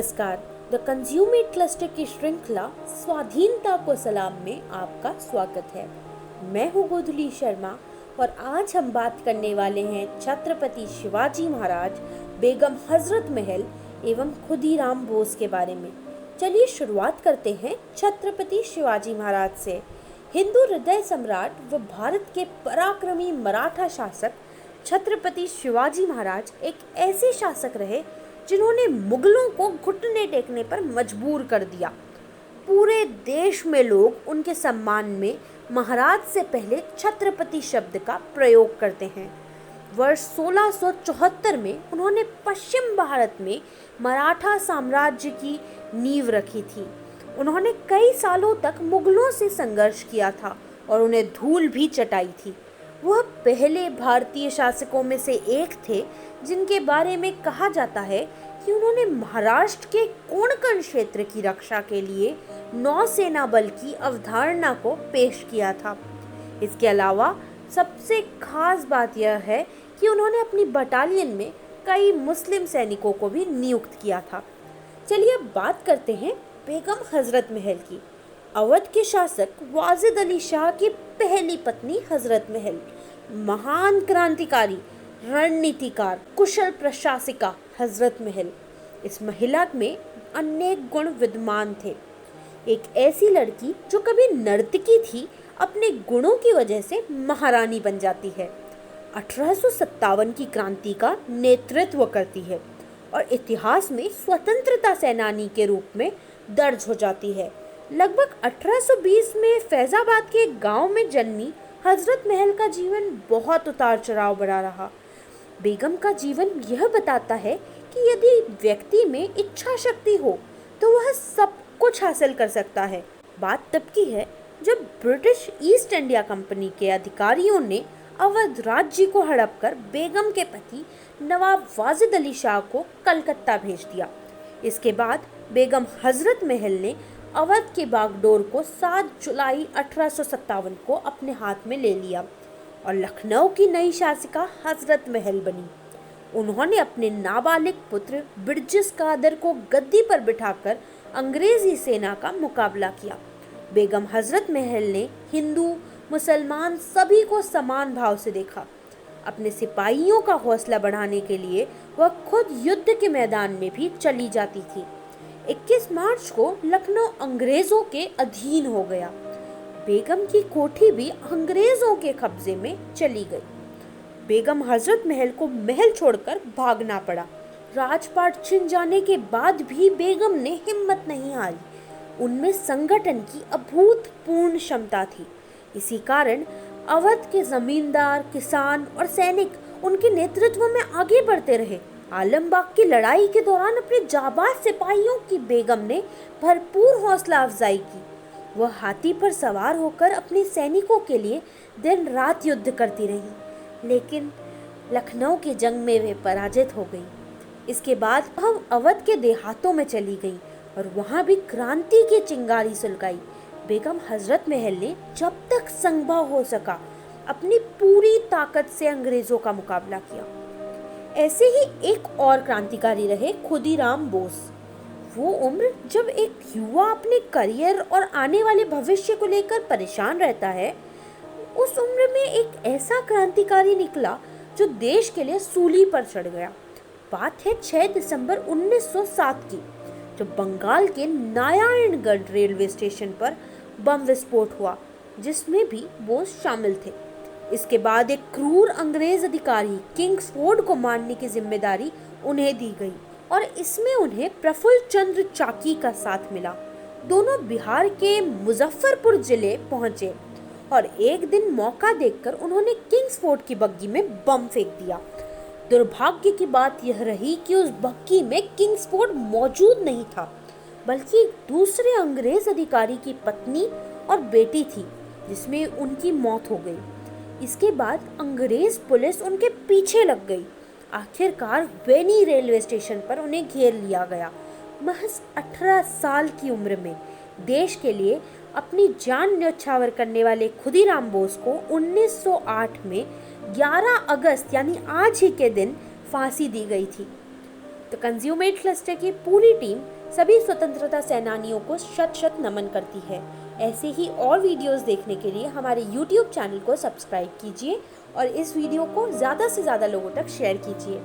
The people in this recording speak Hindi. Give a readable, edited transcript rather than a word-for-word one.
नमस्कार। द कंज्यूमेट क्लस्टर की श्रृंखला स्वाधीनता को सलाम में आपका स्वागत है। मैं हूँ गोधुली शर्मा और आज हम बात करने वाले हैं छत्रपति शिवाजी महाराज, बेगम हजरत महल एवं खुदीराम बोस के बारे में। चलिए शुरुआत करते हैं छत्रपति शिवाजी महाराज से। हिंदू हृदय सम्राट व भारत के पराक्रमी मराठा शासक छत्रपति शिवाजी महाराज एक ऐसे शासक रहे जिन्होंने मुगलों को घुटने टेकने पर मजबूर कर दिया। पूरे देश में लोग उनके सम्मान में महाराज से पहले छत्रपति शब्द का प्रयोग करते हैं। वर्ष 1674 में उन्होंने पश्चिम भारत में मराठा साम्राज्य की नींव रखी थी। उन्होंने कई सालों तक मुगलों से संघर्ष किया था और उन्हें धूल भी चटाई थी। वह पहले भारतीय शासकों में से एक थे जिनके बारे में कहा जाता है कि उन्होंने महाराष्ट्र के कोंकण क्षेत्र की रक्षा के लिए नौसेना बल की अवधारणा को पेश किया था। इसके अलावा सबसे खास बात यह है कि उन्होंने अपनी बटालियन में कई मुस्लिम सैनिकों को भी नियुक्त किया था। चलिए अब बात करते हैं बेगम हजरत महल की। अवध के शासक वाजिद अली शाह की पहली पत्नी हजरत महल महान क्रांतिकारी, रणनीतिकार, कुशल प्रशासिका हजरत महल। इस महिला में अनेक गुण विद्यमान थे। एक ऐसी लड़की जो कभी नर्तकी थी, अपने गुणों की वजह से महारानी बन जाती है। 1857 की क्रांति का नेतृत्व करती है और इतिहास में स्वतंत्रता सेनानी के रूप में दर्ज हो जाती है। लगभग 1820 में फैजाबाद के एक गांव में जन्मी हजरत महल का जीवन बहुत उतार चढ़ाव भरा रहा। बेगम का जीवन यह बताता है कि यदि व्यक्ति में इच्छा शक्ति हो तो वह सब कुछ हासिल कर सकता है। बात तब की है जब ब्रिटिश ईस्ट इंडिया कंपनी के अधिकारियों ने अवध राज्य को हड़प कर बेगम के पति नवाब वाजिद अली शाह को कलकत्ता भेज दिया। इसके बाद बेगम हजरत महल ने अवध के बागडोर को 7 जुलाई 1857 को अपने हाथ में ले लिया और लखनऊ की नई शासिका हजरत महल बनी। उन्होंने अपने नाबालिग पुत्र बिरजिस कादर को गद्दी पर बिठाकर अंग्रेजी सेना का मुकाबला किया। बेगम हजरत महल ने हिंदू मुसलमान सभी को समान भाव से देखा। अपने सिपाहियों का हौसला बढ़ाने के लिए वह खुद युद्ध के मैदान में भी चली जाती थी। 21 मार्च को लखनऊ अंग्रेजों के अधीन हो गया। बेगम की कोठी भी अंग्रेजों के कब्जे में चली गई। बेगम हजरत महल को महल छोड़कर भागना पड़ा। राजपाट छिन जाने के बाद भी बेगम ने हिम्मत नहीं हारी। उनमें संगठन की अभूतपूर्व क्षमता थी। इसी कारण अवध के जमींदार, किसान और सैनिक उनके नेतृत्व में आगे बढ़ते रहे। आलमबाग की लड़ाई के दौरान अपने जाबाज सिपाहियों की बेगम ने भरपूर हौसला अफजाई की। वह हाथी पर सवार होकर अपने सैनिकों के लिए दिन रात युद्ध करती रही, लेकिन लखनऊ की जंग में वे पराजित हो गई। इसके बाद वह अवध के देहातों में चली गई और वहां भी क्रांति की चिंगारी सुलगाई। बेगम हजरत महल ने जब तक संभव हो सका अपनी पूरी ताकत से अंग्रेजों का मुकाबला किया। ऐसे ही एक और क्रांतिकारी रहे खुदीराम बोस। वो उम्र जब एक युवा अपने करियर और आने वाले भविष्य को लेकर परेशान रहता है, उस उम्र में एक ऐसा क्रांतिकारी निकला जो देश के लिए सूली पर चढ़ गया। बात है 6 दिसंबर 1907 की, जब बंगाल के नारायणगढ़ रेलवे स्टेशन पर बम विस्फोट हुआ, जिसमें भी बोस शामिल थे। इसके बाद एक क्रूर अंग्रेज अधिकारी किंग्सफोर्ड को मारने की जिम्मेदारी उन्हें दी गई और इसमें उन्हें प्रफुल्ल चंद्र चाकी का साथ मिला। दोनों बिहार के मुजफ्फरपुर जिले पहुंचे और एक दिन मौका देखकर उन्होंने किंग्सफोर्ड की बग्गी में बम फेंक दिया। दुर्भाग्य की बात यह रही कि उस बग्गी में किंग्सफोर्ड मौजूद नहीं था, बल्कि एक दूसरे अंग्रेज अधिकारी की पत्नी और बेटी थी, जिसमें उनकी मौत हो गई। इसके बाद अंग्रेज पुलिस उनके पीछे लग गई। आखिरकार वेनी रेलवे स्टेशन पर उन्हें घेर लिया गया। महज 18 साल की उम्र में देश के लिए अपनी जान न्यौछावर करने वाले खुदीराम बोस को 1908 में 11 अगस्त यानी आज ही के दिन फांसी दी गई थी। तो कंज्यूमेट क्लस्टर की पूरी टीम सभी स्वतंत्रता सेनानियों को शत शत नमन करती है। ऐसे ही और वीडियोस देखने के लिए हमारे YouTube चैनल को सब्सक्राइब कीजिए और इस वीडियो को ज़्यादा से ज़्यादा लोगों तक शेयर कीजिए।